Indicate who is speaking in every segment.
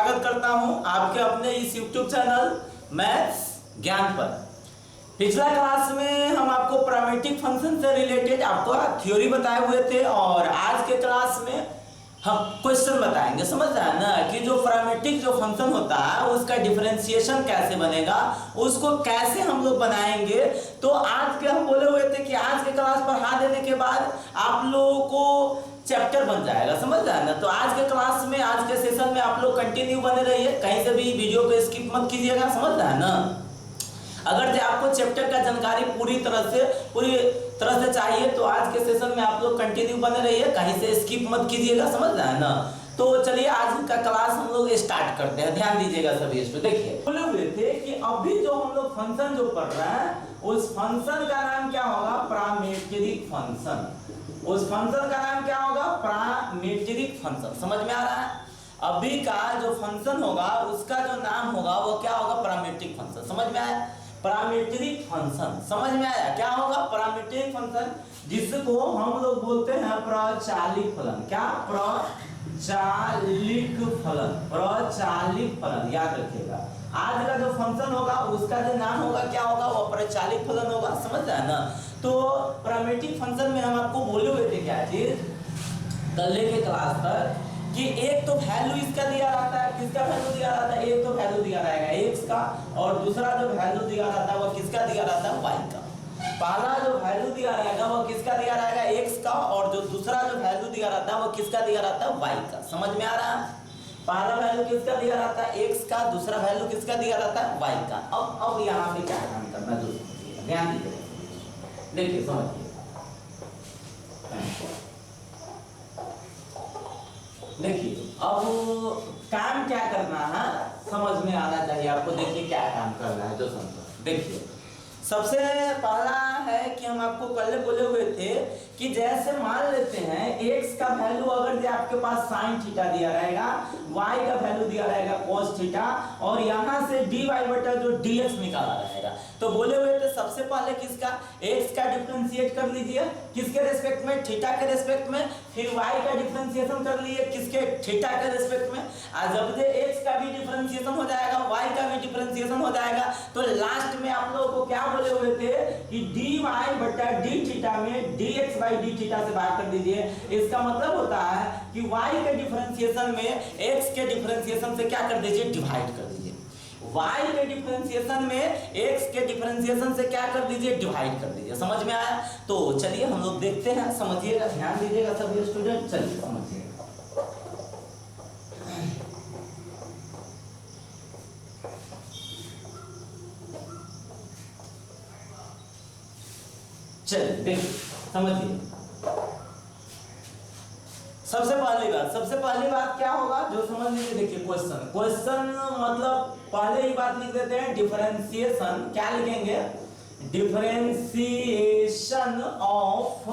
Speaker 1: स्वागत करता हूं आपके अपने इस YouTube चैनल मैथ्स ज्ञान पर। पिछला क्लास में हम आपको पैरामीट्रिक फंक्शन से रिलेटेड आपको थ्योरी बताए हुए थे और आज के क्लास में हम क्वेश्चन बताएंगे। समझ रहे हैं ना कि जो पैरामीट्रिक जो फंक्शन होता है उसका डिफरेंशिएशन कैसे बनेगा, उसको कैसे हम लोग बनाएंगे। तो आज के हम बोले हुए थे कि आज के क्लास पढ़ा देने के बाद आप लोगों को चैप्टर बन जाएगा। समझ रहे हैं ना। तो आज के क्लास में, आज के सेशन में आप लोग कंटिन्यू बने रहिए, कहीं से भी वीडियो को स्किप मत कीजिएगा। समझ रहे हैं ना। अगर आपको चैप्टर का जानकारी पूरी तरह से चाहिए तो आज के सेशन में आप लोग कंटिन्यू बने रहिए, कहीं से स्किप मत कीजिएगा। समझ रहे हैं ना। तो चलिए आज का क्लास हम लोग स्टार्ट करते हैं। ध्यान दीजिएगा सभी स्टूडेंट। देखिए बोले हुए थे कि अभी जो हम लोग फंक्शन जो पढ़ रहे हैं उस फंक्शन का नाम क्या होगा, पैरामीट्रिक फंक्शन। उस फंक्शन का नाम क्या होगा, पैरामीट्रिक फंक्शन। समझ में आ रहा है। अभी का जो फंक्शन होगा उसका जो नाम होगा वो क्या होगा, पैरामीट्रिक फंक्शन। समझ में आया, पैरामीट्रिक फंक्शन। समझ में आया, क्या होगा पैरामीट्रिक फंक्शन, जिसको हम लोग बोलते हैं प्रचालित फलन। क्या, प्रचालित फलन। प्रचालित फलन याद रखिएगा। आज का जो फंक्शन होगा उसका जो नाम होगा क्या होगा, वो प्रचालित फलन होगा। समझ रहे हैं ना। तो पैरामीट्रिक फंक्शन में हम आपको बोले हुए थे क्या चीज कल के क्लास तक कि एक तो वैल्यू इसका दिया रहता है। किसका वैल्यू दिया रहता है, एक तो वैल्यू दिया रहेगा x का, और दूसरा जो वैल्यू दिया रहता है वो किसका दिया रहता है, y का। पहला जो वैल्यू दिया रहेगा वो किसका दिया रहेगा, x का, और जो दूसरा जो वैल्यू दिया रहता है वो किसका दिया रहता है, y का। समझ में आ रहा है। पहला वैल्यू किसका दिया रहता है, x का, दूसरा वैल्यू किसका दिया रहता है, y का। अब यहाँ पे क्या काम करना है, ध्यान दीजिए। देखिए समझिए, देखिए अब काम क्या करना है समझ में आना चाहिए आपको। देखिए क्या काम करना है जो समझो। देखिए सबसे पहला है कि हम आपको कल बोले हुए थे कि जैसे मान लेते हैं x का वैल्यू अगर जो आपके पास sin थीटा दिया रहेगा, y का वैल्यू दिया रहेगा cos थीटा, और यहाँ से dy बटा जो dx निकाला रहेगा। तो बोले हुए थे सबसे पहले किसका, x का डिफरेंशिएट कर लीजिए किसके रेस्पेक्ट में, थीटा के रेस्पेक्ट में। फिर y का डिफरेंशिएशन कर लीजिए किसके, थीटा के रेस्पेक्ट में। और जब से x का भी डिफरेंशिएशन हो जाएगा, y का भी डिफरेंशिएशन हो जाएगा, तो लास्ट में आप लोगों को क्या बोले हुए थे कि dy बटा d थीटा में dx बाई d थीटा से भाग कर दीजिए। इसका मतलब होता है कि y के डिफरेंशिएशन में x के डिफरेंशिएशन से क्या कर दीजिए, डिवाइड कर दीजिए। y के डिफरेंशिएशन में x के डिफरेंशिएशन से क्या कर दीजिए, डिवाइड कर दीजिए। समझ में आया। तो चलिए हम लोग देखते हैं, समझिएगा, ध्यान दीजिएगा सभी स्टूडेंट। चलिए समझिए। चलिए देखिए समझिए। सबसे पहली बात क्या होगा जो समझ लीजिए। देखिए क्वेश्चन मतलब पहले ही बात लिख देते हैं, डिफरेंशिएशन। क्या लिखेंगे, differentiation of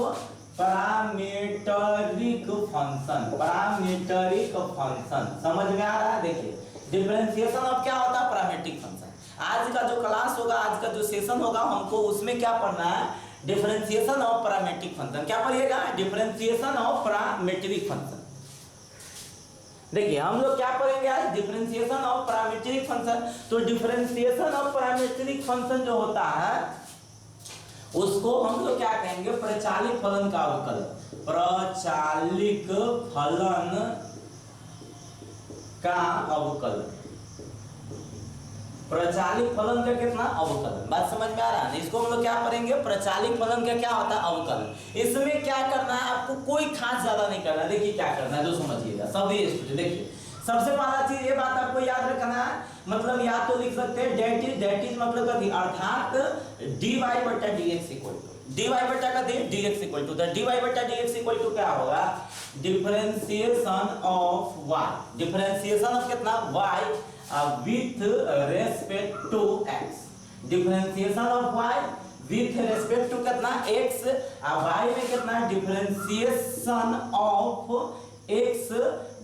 Speaker 1: parametric function. Parametric function समझ में आ रहा है। देखिए डिफरेंशिएशन ऑफ क्या होता है, पैरामीट्रिक फंक्शन। आज का जो क्लास होगा, आज का जो सेशन होगा, हमको उसमें क्या पढ़ना है, डिफरेंशिएशन ऑफ पैरामीट्रिक फंक्शन। क्या पढ़िएगा, डिफरेंशिएशन ऑफ पैरामीट्रिक फंक्शन। देखिए हम लोग क्या पढ़ेंगे आज, डिफरेंशिएशन ऑफ पैरामीट्रिक फंक्शन। तो डिफरेंशिएशन ऑफ पैरामीट्रिक फंक्शन जो होता है उसको हम लोग क्या कहेंगे, प्रचालित फलन का अवकलन। प्रचालित फलन का अवकलन। प्रचालित फलन का कितना, अवकलन। बात समझ में आ रहा है। इसको हम लोग क्या पढ़ेंगे, प्रचालित फलन का क्या होता है, अवकलन। इसमें क्या करना है आपको, कोई खास ज्यादा नहीं करना। देखिए क्या करना है जो समझिएगा सभी स्टूडेंट। देखिए सबसे पहला चीज ये बात आपको याद रखना है, मतलब या तो लिख सकते हैं डेट इज मतलब कभी, अर्थात dy बटा dx इक्वल टू, dy बटा का dx इक्वल टू, dy बटा dx इक्वल टू क्या होगा, differentiation of y। Differentiation of कितना, y with respect to x। Differentiation of y with respect to कितना, x। y में कितना, differentiation of x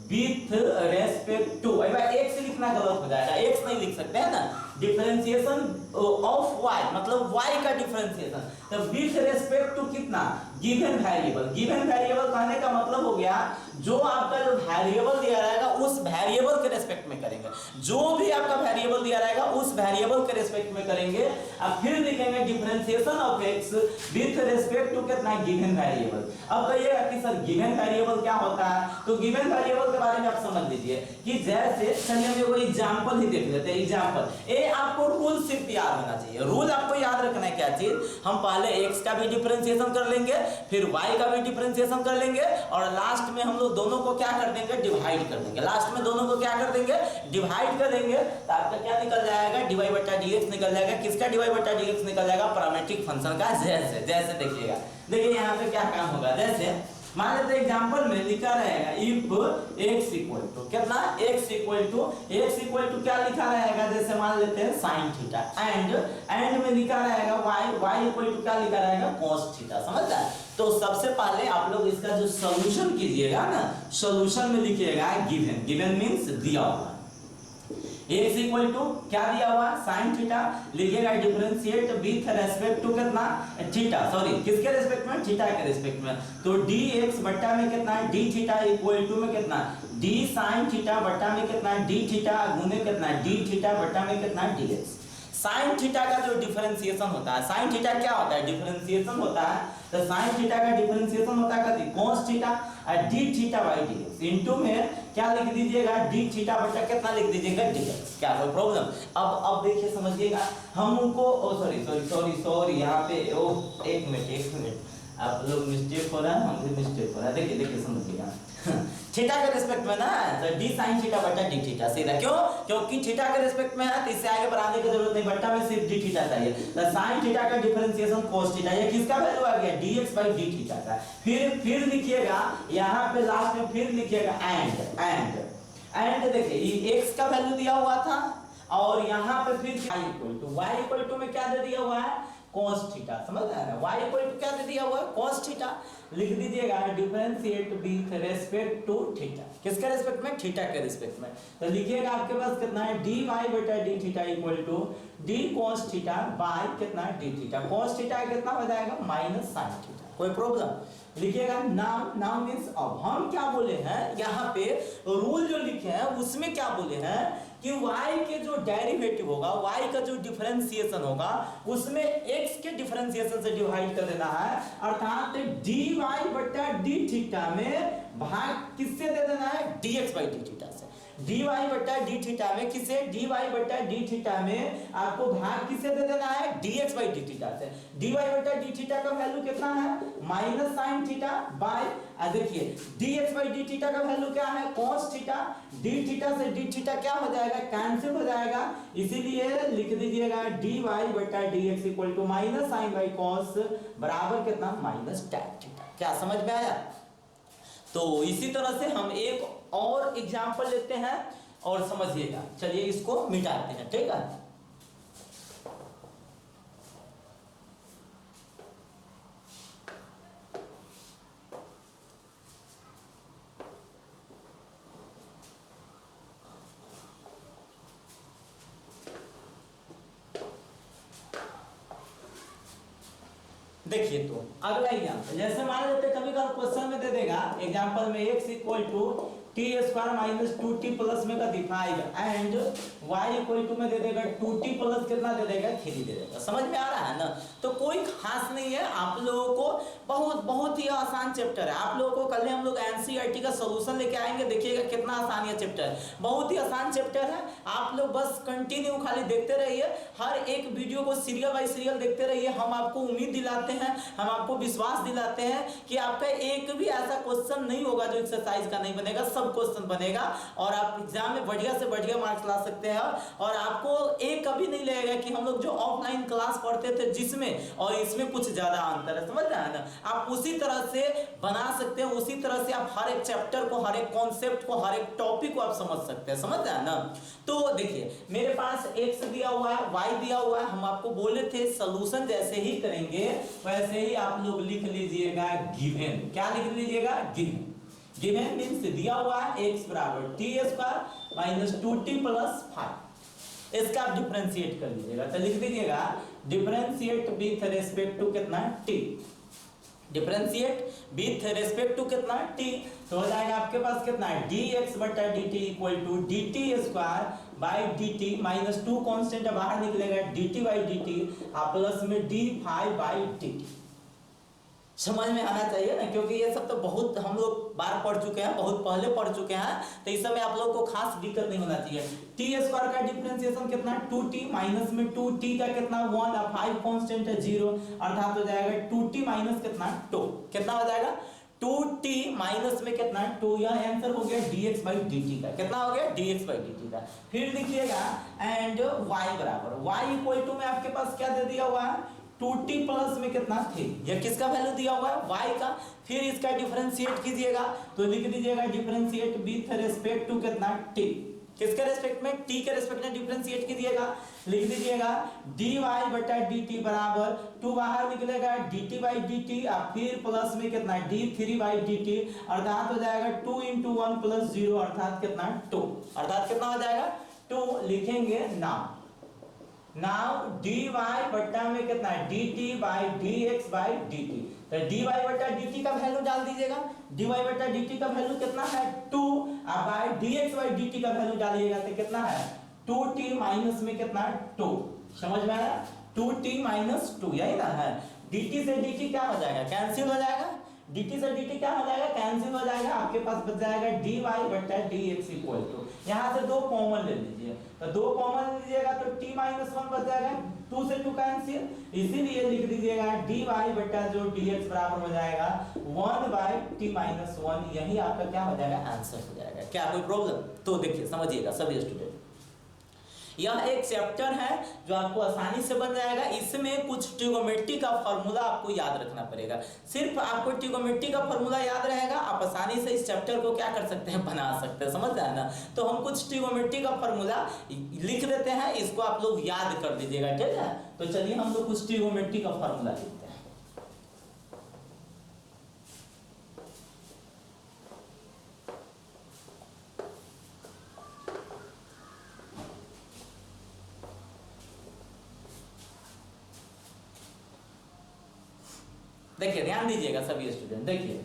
Speaker 1: with respect to। x लिखना गलत हो जाएगा, x नहीं लिख सकते हैं ना। डिफरेंशिएशन ऑफ y मतलब y का डिफरेंशिएशन, तो विथ रेस्पेक्ट टू कितना, गिवन वेरिएबल। गिवन वेरिएबल कहने का मतलब हो गया जो आपका जो वेरिएबल दिया रहेगा उस वेरिएबल के रेस्पेक्ट में करेंगे, जो भी आपका वेरिएबल दिया रहेगा उस वेरिएबल के रेस्पेक्ट में करेंगे। अब फिर लिखेंगे differentiation of x with respect to कितना गिवन वेरिएबल। अब कहिएगा कि सर गिवन वेरिएबल क्या होता है, तो गिवन वेरिएबल के बारे में आप समझ लीजिए कि जैसे चलिए हम एगो एग्जांपल ही देख लेते हैं। एग्जांपल ए आपको रूल सिर्फ याद होना चाहिए, रूल आपको याद रखना है क्या चीज, हम पहले एक्स का भी डिफरेंशिएशन कर लेंगे, फिर वाई का भी डिफरेंशिएशन कर लेंगे, और लास्ट में हम लोग दोनों को क्या कर देंगे, डिवाइड कर देंगे। लास्ट में दोनों को क्या कर देंगे, डिवाइड कर देंगे, तो आपका क्या निकल जाएगा, dy बटा dx निकल जाएगा। किसका dy बटा dx निकल जाएगा, पैरामीट्रिक फंक्शन का। जैसे देखिएगा, देखिए यहाँ पे क्या काम होगा, जैसे मान लेते एग्जांपल में लिखा रहेगा इफ x इक्वल टू कितना, x इक्वल टू क्या लिखा रहेगा, जैसे मान लेते हैं sin थीटा, एंड में लिखा रहेगा y इक्वल टू क्या लिखा रहेगा, cos थीटा। समझ रहे? तो सबसे पहले आप लोग इसका जो सॉल्यूशन कीजिएगा ना, सॉल्यूशन में लिखिएगा गिवन मींस दिया हुआ, x इक्वल टू क्या दिया हुआ, sin थीटा, लिखिएगा डिफरेंशिएट विथ रेस्पेक्ट टू कितना, थीटा, सॉरी किसके रेस्पेक्ट में, थीटा के रेस्पेक्ट में। तो dx बट्टा में कितना है, d थीटा इक्वल टू में कितना, d sin थीटा बट्टा में कितना है, d थीटा गुने कितना है, d थीटा बट्टा में कितना है, dx। साइन थीटा का जो डिफरेंशिएशन होता है, साइन थीटा क्या होता है, डिफरेंशिएशन होता है, तो साइन थीटा का डिफरेंशिएशन होता है cos थीटा और d theta by dx into में क्या लिख दीजिएगा, d थीटा बटा कितना लिख दीजिएगा, dx। क्या कोई प्रॉब्लम? अब देखिए समझिएगा, हमको सॉरी यहाँ पे एक मिनट आप लोग मिस्टेक हो रहा है, हम भी मिस्टेक हो रहा है। देखिए समझिएगा थीटा के रिस्पेक्ट में ना, तो d sin थीटा बटा d थीटा सीधा, क्यों, क्योंकि थीटा के रिस्पेक्ट में है तो इससे आगे बढ़ाने की जरूरत नहीं, बट्टा में सिर्फ d थीटा चाहिए। तो sin थीटा का डिफरेंशिएशन cos थीटा, ये किसका वैल्यू आ गया, dx बाय d थीटा का। फिर लिखिएगा यहाँ पे लास्ट में, फिर लिखिएगा एंड देखिए ये x का वैल्यू दिया हुआ था, और यहाँ पे फिर y इक्वल टू में क्या दे दिया हुआ है, cos थीटा। समझ रहे हैं ना, y इक्वल टू क्या दे दिया हुआ है, cos थीटा। लिख दीजिएगा differentiate with respect to theta, किसके रेस्पेक्ट में, थीटा के रेस्पेक्ट में। तो लिखिएगा आपके पास कितना है, dy बटा d theta equal to d cos theta by कितना है, d थीटा। cos थीटा कितना हो जाएगा, माइनस sin थीटा। कोई प्रॉब्लम? लिखिएगा नाउ मींस, अब हम क्या बोले हैं यहाँ पे, रूल जो लिखे हैं उसमें क्या बोले हैं कि y के जो डेरिवेटिव होगा, y का जो डिफरेंशिएशन होगा, उसमें x के डिफरेंशिएशन से डिवाइड कर देना है, अर्थात dy बटा d थीटा में भाग किससे दे देना है, dx बाई d थीटा से। dy बटा d थीटा में किसे, dy बटा d थीटा में आपको भाग किसे दे देना है, dx बाई d थीटा से। dy बटा d थीटा का वैल्यू कितना है, माइनस sin थीटा बाय, देखिए dx बाई d थीटा का वैल्यू क्या है, cos थीटा। d थीटा से d थीटा क्या हो जाएगा, कैंसिल हो जाएगा, इसीलिए लिख दीजिएगा dy बटा dx equal to minus sin by cos बराबर कितना, माइनस tan थीटा। क्या समझ में आया? तो इसी तरह से हम एक और एग्जांपल लेते हैं और समझिएगा। चलिए इसको मिटाते हैं, ठीक है। देखिए तो अगला एग्जांपल, जैसे मान लेते कभी कभी क्वेश्चन में दे देगा एग्जांपल में x equal to t square minus 2t plus में का 5 एंड y इक्वल टू में दे देगा 2t प्लस कितना दे देगा, 3 दे देगा। समझ में आ रहा है ना? तो कोई खास नहीं है, आप लोगों को बहुत ही आसान चैप्टर है। आप लोगों को कल हम लोग एनसीईआरटी का सॉल्यूशन लेके आएंगे, देखिएगा कितना आसान ये चैप्टर है, बहुत ही आसान चैप्टर है। आप लोग बस कंटिन्यू खाली देखते रहिए, हर एक वीडियो को सीरियल बाय सीरियल देखते रहिए। हम आपको उम्मीद दिलाते हैं, हम आपको विश्वास दिलाते हैं कि आपका एक भी ऐसा क्वेश्चन नहीं होगा जो एक्सरसाइज का नहीं बनेगा, सब क्वेश्चन बनेगा और आप एग्जाम में बढ़िया से बढ़िया मार्क्स ला सकते हैं। और आपको एक कभी नहीं लगेगा कि हम लोग जो ऑफलाइन क्लास पढ़ते थे जिसमें और इसमें कुछ ज्यादा अंतर है, समझ रहे हैं ना? आप उसी तरह से बना सकते हैं, उसी तरह से आप हर एक चैप्टर को, हर एक कॉन्सेप्ट को, हर एक टॉपिक को आप समझ सकते हैं, समझ रहे हैं ना? तो देखिए मेरे पास x दिया हुआ है, y दिया हुआ है, हम आपको बोले थे सॉल्यूशन जैसे ही करेंगे वैसे ही आप लोग लिख लीजिएगा गिवन। क्या लिख लीजिएगा, गिवन। गिवन मींस दिया हुआ है x बराबर T square minus 2t plus 5, इसका आप डिफरेंशिएट कर लीजिएगा। तो लिख दीजिएगा डिफरेंशिएट विथ रेस्पेक्ट टू कितना, t। Differentiate with respect to कितना टी, तो हो जाएगा आपके पास कितना है dx बटा dt equal to dt square by dt minus 2 constant बाहर निकलेगा dt बाई dt प्लस में d5 बाई dt। समझ में आना चाहिए ना, क्योंकि ये सब तो बहुत हम लोग बार पढ़ चुके हैं, बहुत पहले पढ़ चुके हैं, तो इस समय आप लोग को खास दिक्कत नहीं होना चाहिए। टी स्क्वायर का डिफरेंशिएशन कितना 2t माइनस में 2t का कितना 1 और 5 कांस्टेंट है 0, अर्थात हो जाएगा 2t माइनस कितना 2, कितना हो जाएगा 2t माइनस में कितना 2, यह आंसर हो गया dx बाई dt का, कितना हो गया dx बाई dt का। फिर लिखिएगा एंड y बराबर y इक्वल टू में आपके पास क्या दे दिया हुआ है 2t प्लस में कितना 3, ये किसका वैल्यू दिया हुआ है y का। फिर इसका डिफरेंशिएट कीजिएगा तो लिख दीजिएगा डिफरेंशिएट विथ रिस्पेक्ट टू कितना t, किसके रेस्पेक्ट में t के रेस्पेक्ट में डिफरेंशिएट कीजिएगा, लिख दीजिएगा dy बटा dt बराबर 2 बाहर निकलेगा dt बाई dt और फिर प्लस में कितना d3 बाई dt, अर्थात हो जाएगा 2 into 1 प्लस 0 अर्थात कितना 2, अर्थात कितना हो जाएगा 2। लिखेंगे नाउ dy बटा में कितना है dt by dx by dt, तो dy बटा dt का वैल्यू डाल दीजिएगा, dy बटा dt का वैल्यू कितना है 2 और बाई dx बाई dt का वैल्यू डालिएगा तो कितना है 2t माइनस में कितना 2, समझ में आया 2t माइनस 2, यही ना है। dt से dt क्या हो जाएगा कैंसिल हो जाएगा, dt से dt क्या हो जाएगा कैंसिल हो जाएगा, आपके पास बच जाएगा dy बटा dx इक्वल टू, यहाँ से 2 कॉमन ले लीजिए, तो 2 कॉमन लीजिएगा तो t माइनस 1 बच जाएगा, 2 से 2 कैंसिल, इसीलिए लिख दीजिएगा dy बटा जो dx बराबर हो जाएगा 1 बाई t माइनस 1, यही आपका क्या हो जाएगा आंसर हो जाएगा। क्या कोई प्रॉब्लम? तो देखिए समझिएगा सभी स्टूडेंट, यह एक चैप्टर है जो आपको आसानी से बन जाएगा। इसमें कुछ ट्रिगोनोमेट्री का फॉर्मूला आपको याद रखना पड़ेगा, सिर्फ आपको ट्रिगोनोमेट्री का फॉर्मूला याद रहेगा, आप आसानी से इस चैप्टर को क्या कर सकते हैं बना सकते हैं, समझ रहे हैं ना। तो हम कुछ ट्रिगोनोमेट्री का फॉर्मूला लिख देते हैं, इसको आप लोग याद कर दीजिएगा, ठीक है। तो चलिए हम लोग कुछ ट्रिगोनोमेट्री का फॉर्मूला लिखते हैं। देखिए ध्यान दीजिएगा सभी स्टूडेंट, देखिए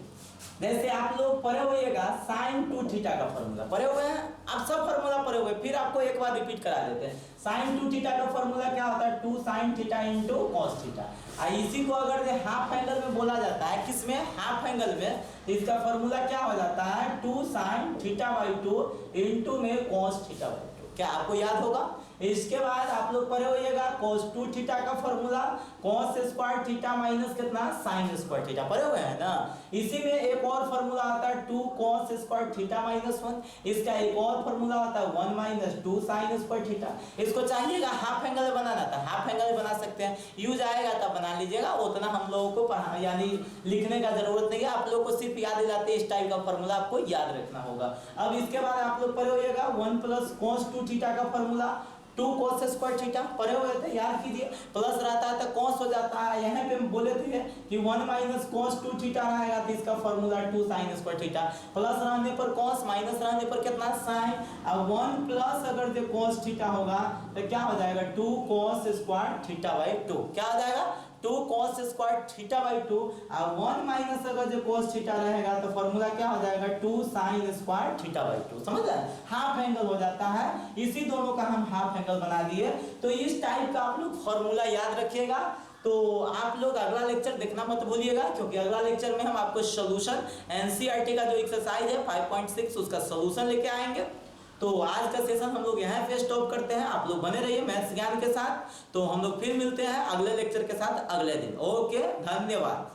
Speaker 1: जैसे आप लोग पढ़े होइएगा sin 2 थीटा का फॉर्मूला पढ़े हुए हैं, आप सब फॉर्मूला पढ़े हुए, फिर आपको एक बार रिपीट करा देते हैं। sin 2 थीटा का फॉर्मूला क्या होता है 2 sin theta into cos theta, इसी को अगर हाफ एंगल में बोला जाता है, किसमें हाफ एंगल में, तो इसका फॉर्मूला क्या हो जाता है 2 sin थीटा बाई 2 इनटू में cos थीटा बाई 2, क्या आपको याद होगा। इसके बाद आप लोग पढ़े होइएगा cos 2 थीटा का formula cos square theta minus कितना sin स्क्वायर थीटा, पढ़े हुए हैं ना। इसी में एक और फॉर्मूला आता है 2 cos स्क्वायर थीटा माइनस 1, इसका एक और फॉर्मूला आता है 1 माइनस 2 sin स्क्वायर थीटा। इसको चाहिएगा हाफ एंगल बनाना था, हाफ एंगल बना सकते हैं, यूज आएगा तब बना लीजिएगा, उतना हम लोगों को पढ़ा यानी लिखने का जरूरत नहीं है, आप लोगों को सिर्फ याद दिलाते इस टाइप का फॉर्मूला आपको याद रखना होगा। अब इसके बाद आप लोग पढ़े होइएगा 1 प्लस cos 2 थीटा का फॉर्मूला 2 cos स्क्वायर थीटा पढ़े हुए थे, याद कीजिए, प्लस रहता है तो cos हो जाता है, यहाँ पे हम बोले थे कि 1 माइनस cos 2 थीटा रहेगा, तो इसका formula 2 sin square theta, plus रहने पर cos माइनस रहने पर कितना sin, अब 1 प्लस अगर जो cos थीटा होगा तो क्या हो जाएगा 2 cos स्क्वायर थीटा बाई 2, क्या हो जाएगा 2 cos स्क्वायर थीटा बाई 2, और 1 माइनस अगर जो cos थीटा रहेगा तो फॉर्मूला क्या हो जाएगा 2 sin स्क्वायर थीटा बाई 2, समझ रहे हैं, हाफ एंगल हो जाता है, इसी दोनों का हम हाफ एंगल बना दिए। तो इस टाइप का आप लोग फॉर्मूला याद रखिएगा। तो आप लोग अगला लेक्चर देखना मत भूलिएगा, क्योंकि अगला लेक्चर में हम आपको सॉल्यूशन एनसीईआरटी का जो एक्सरसाइज है 5.6 उसका सॉल्यूशन लेके आएंगे। तो आज का सेशन हम लोग यहाँ पे स्टॉप करते हैं, आप लोग बने रहिए मैथ्स ज्ञान के साथ, तो हम लोग फिर मिलते हैं अगले लेक्चर के साथ अगले दिन। ओके, धन्यवाद।